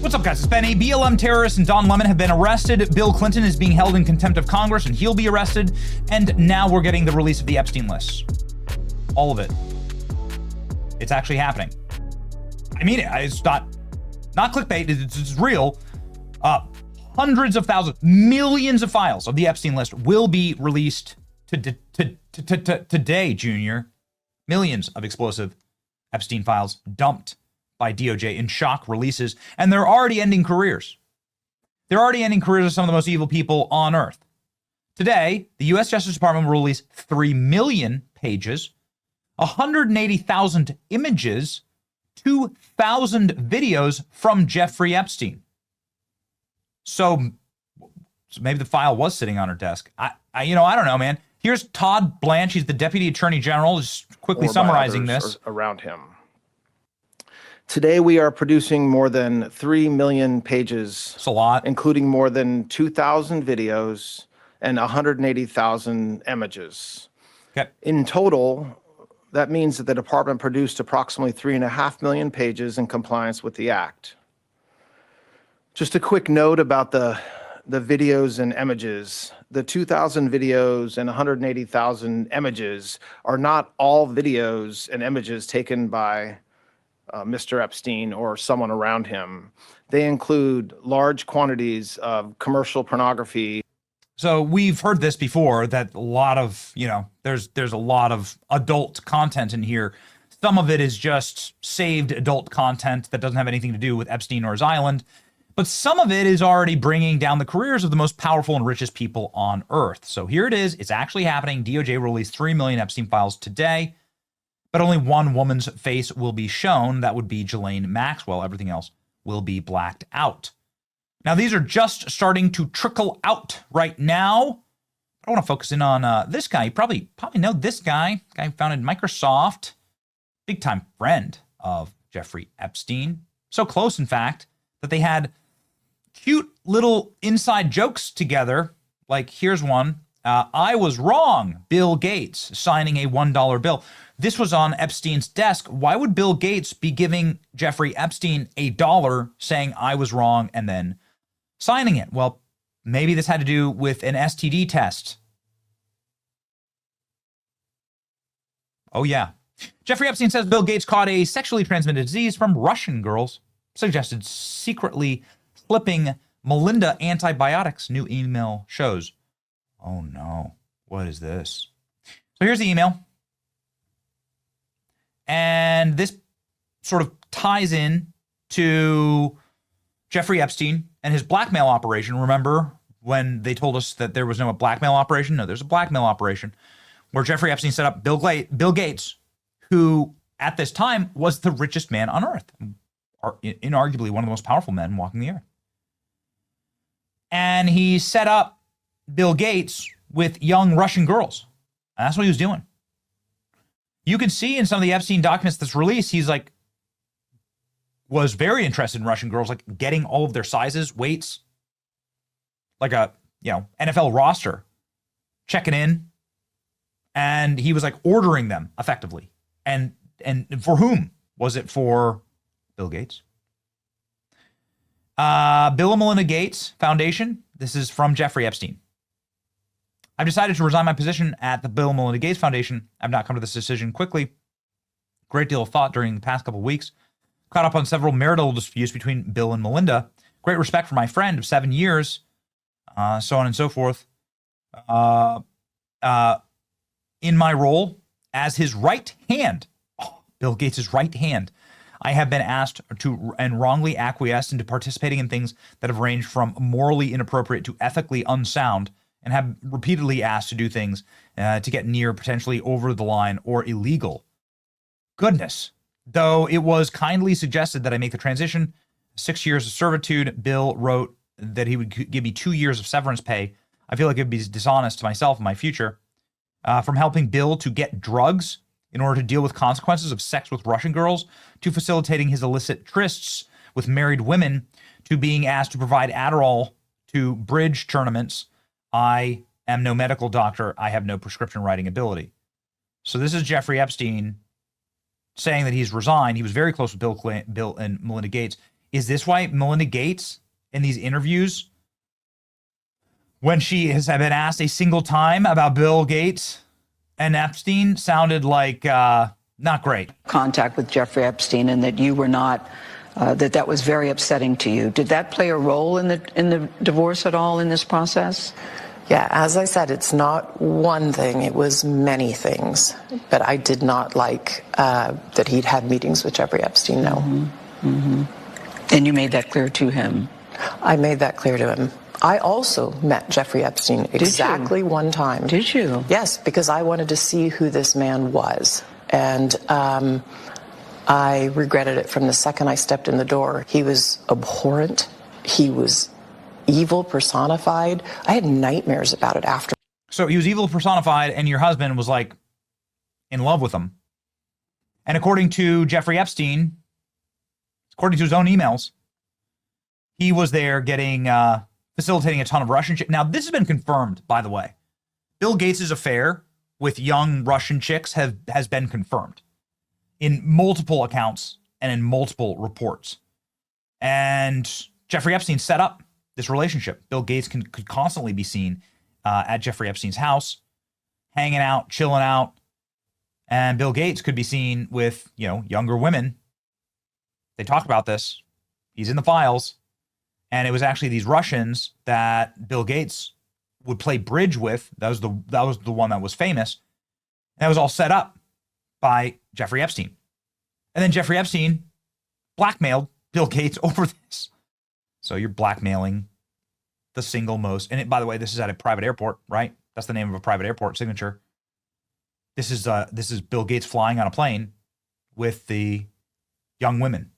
What's up, guys? It's Benny. BLM terrorists and Don Lemon have been arrested. Bill Clinton is being held in contempt of Congress, and he'll be arrested. And now we're getting the release of the Epstein list. All of it. It's actually happening. I mean, it's not clickbait. It's real. Hundreds of thousands, millions of files of the Epstein list will be released today, Junior. Millions of explosive Epstein files dumped by DOJ in shock releases, and they're already ending careers. They're already ending careers of some of the most evil people on earth. Today, the U.S. Justice Department will release 3 million pages, 180,000 images, 2,000 videos from Jeffrey Epstein. So maybe the file was sitting on her desk. I don't know, man. Here's Todd Blanche. He's the Deputy Attorney General, just quickly summarizing this. Around him. Today, we are producing more than 3 million pages. It's a lot. Including more than 2,000 videos and 180,000 images. Okay. In total, that means that the department produced approximately 3.5 million pages in compliance with the act. Just a quick note about the videos and images. The 2,000 videos and 180,000 images are not all videos and images taken by Mr. Epstein or someone around him. They include large quantities of commercial pornography. So we've heard this before, that a lot of, there's a lot of adult content in here. Some of it is just saved adult content that doesn't have anything to do with Epstein or his island. But some of it is already bringing down the careers of the most powerful and richest people on earth. So here it is. It's actually happening. DOJ released 3 million Epstein files today, but only one woman's face will be shown. That would be Ghislaine Maxwell. Everything else will be blacked out. Now, these are just starting to trickle out right now. I want to focus in on this guy. You probably know this guy. Guy who founded Microsoft. Big time friend of Jeffrey Epstein. So close, in fact, that they had cute little inside jokes together. Like, here's one. I was wrong. Bill Gates signing a $1 bill. This was on Epstein's desk. Why would Bill Gates be giving Jeffrey Epstein $1 saying I was wrong and then signing it? Well, maybe this had to do with an STD test. Oh, yeah. Jeffrey Epstein says Bill Gates caught a sexually transmitted disease from Russian girls, suggested secretly slipping Melinda antibiotics, new email shows. Oh no, what is this? So here's the email. And this sort of ties in to Jeffrey Epstein and his blackmail operation. Remember when they told us that there was no blackmail operation? No, there's a blackmail operation where Jeffrey Epstein set up Bill Gates, who at this time was the richest man on earth, inarguably one of the most powerful men walking the earth. And he set up Bill Gates with young Russian girls. And that's what he was doing. You can see in some of the Epstein documents that's released, he's was very interested in Russian girls, like getting all of their sizes, weights, like a, NFL roster, checking in. And he was ordering them effectively. And for whom? Was it for Bill Gates? Bill and Melinda Gates Foundation. This is from Jeffrey Epstein. I've decided to resign my position at the Bill and Melinda Gates Foundation. I've not come to this decision quickly. Great deal of thought during the past couple of weeks. Caught up on several marital disputes between Bill and Melinda. Great respect for my friend of 7 years. So on and so forth. In my role as his right hand, Bill Gates' right hand, I have been asked to and wrongly acquiesced into participating in things that have ranged from morally inappropriate to ethically unsound, and have repeatedly asked to do things to get near potentially over the line or illegal. Goodness. Though it was kindly suggested that I make the transition, 6 years of servitude, Bill wrote that he would give me 2 years of severance pay. I feel like it would be dishonest to myself and my future. From helping Bill to get drugs in order to deal with consequences of sex with Russian girls, to facilitating his illicit trysts with married women, to being asked to provide Adderall to bridge tournaments. I am no medical doctor. I have no prescription writing ability. So this is Jeffrey Epstein saying that he's resigned. He was very close with Bill and Melinda Gates. Is this why Melinda Gates in these interviews, when she has been asked a single time about Bill Gates and Epstein, sounded like not great? Contact with Jeffrey Epstein, and that you were not, that was very upsetting to you. Did that play a role in the divorce at all in this process? Yeah, as I said, it's not one thing, it was many things. But I did not like that he'd had meetings with Jeffrey Epstein, no. Mm-hmm. Mm-hmm. And you made that clear to him? I made that clear to him. I also met Jeffrey Epstein exactly one time. Did you? Yes, because I wanted to see who this man was. And I regretted it from the second I stepped in the door. He was abhorrent. He was evil personified. I had nightmares about it after. So he was evil personified, and your husband was like in love with him. And according to Jeffrey Epstein, according to his own emails, he was there getting facilitating a ton of Russian chicks. Now, this has been confirmed, by the way. Bill Gates' affair with young Russian chicks has been confirmed in multiple accounts and in multiple reports. And Jeffrey Epstein set up this relationship. Bill Gates could constantly be seen at Jeffrey Epstein's house, hanging out, chilling out. And Bill Gates could be seen with, younger women. They talk about this. He's in the files. And it was actually these Russians that Bill Gates would play bridge with. That was the one that was famous. And that was all set up by Jeffrey Epstein. And then Jeffrey Epstein blackmailed Bill Gates over this. So you're blackmailing the single most, and by the way, this is at a private airport, right? That's the name of a private airport signature. This is Bill Gates flying on a plane with the young women.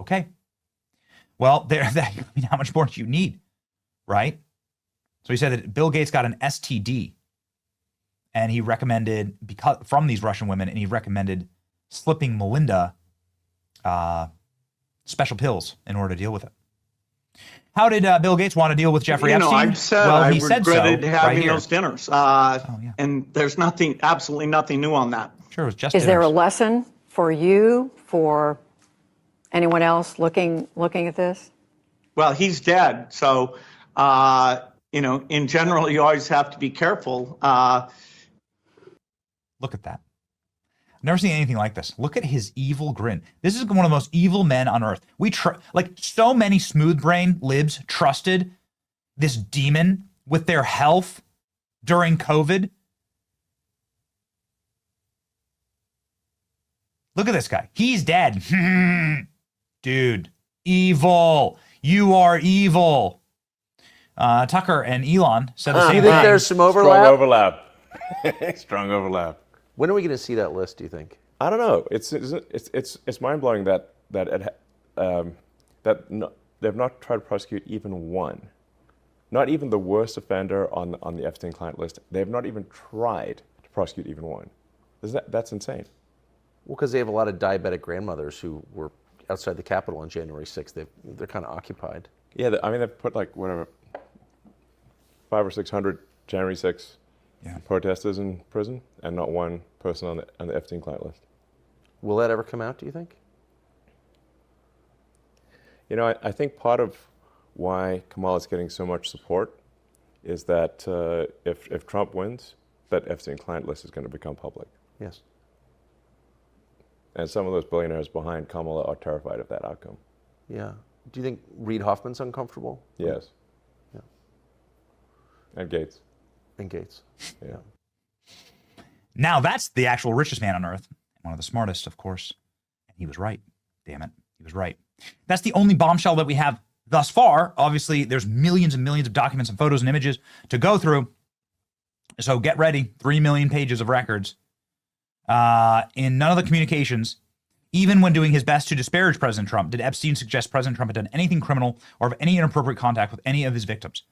Okay. Well, how much more do you need, right? So he said that Bill Gates got an STD, and he recommended, from these Russian women, and he recommended slipping Melinda special pills in order to deal with it. How did Bill Gates want to deal with Jeffrey Epstein? I've said well, I he said so regretted having right those dinners. Yeah. And there's absolutely nothing new on that. Sure, it was just Is there a dinners. lesson for you, for anyone else looking at this? Well, he's dead. So, in general, you always have to be careful. Look at that. I've never seen anything like this. Look at his evil grin. This is one of the most evil men on earth. So many smooth brain libs trusted this demon with their health during COVID. Look at this guy. He's dead. Dude, evil. You are evil. Tucker and Elon said the same Do you thing. think there's some overlap? Strong overlap. Strong overlap. When are we going to see that list, do you think? I don't know. It's mind blowing that they've not tried to prosecute even one, not even the worst offender on the Epstein client list. They have not even tried to prosecute even one. That's insane. Well, because they have a lot of diabetic grandmothers who were outside the Capitol on January 6th. They're kind of occupied. Yeah, they've put 500 or 600 January 6 protesters in prison, and not one person on the Epstein client list. Will that ever come out, do you think? I think part of why Kamala is getting so much support is that if Trump wins, that Epstein client list is going to become public. Yes. And some of those billionaires behind Kamala are terrified of that outcome. Yeah. Do you think Reid Hoffman's uncomfortable? Yes. Yeah. And Gates. And Gates. Yeah. Now that's the actual richest man on earth. One of the smartest, of course. And he was right. Damn it. He was right. That's the only bombshell that we have thus far. Obviously, there's millions and millions of documents and photos and images to go through. So get ready. 3 million pages of records. In none of the communications, even when doing his best to disparage President Trump, did Epstein suggest President Trump had done anything criminal or have any inappropriate contact with any of his victims.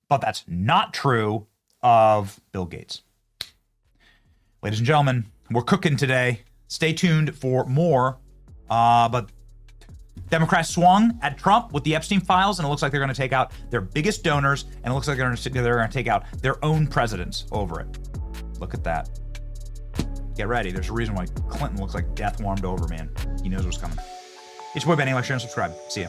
But that's not true of Bill Gates. Ladies and gentlemen, we're cooking today. Stay tuned for more. But Democrats swung at Trump with the Epstein files, and it looks like they're going to take out their biggest donors, and it looks like they're going to take out their own presidents over it. Look at that. Get ready. There's a reason why Clinton looks like death warmed over, man. He knows what's coming. It's your boy Benny. Like, share, and subscribe. See ya.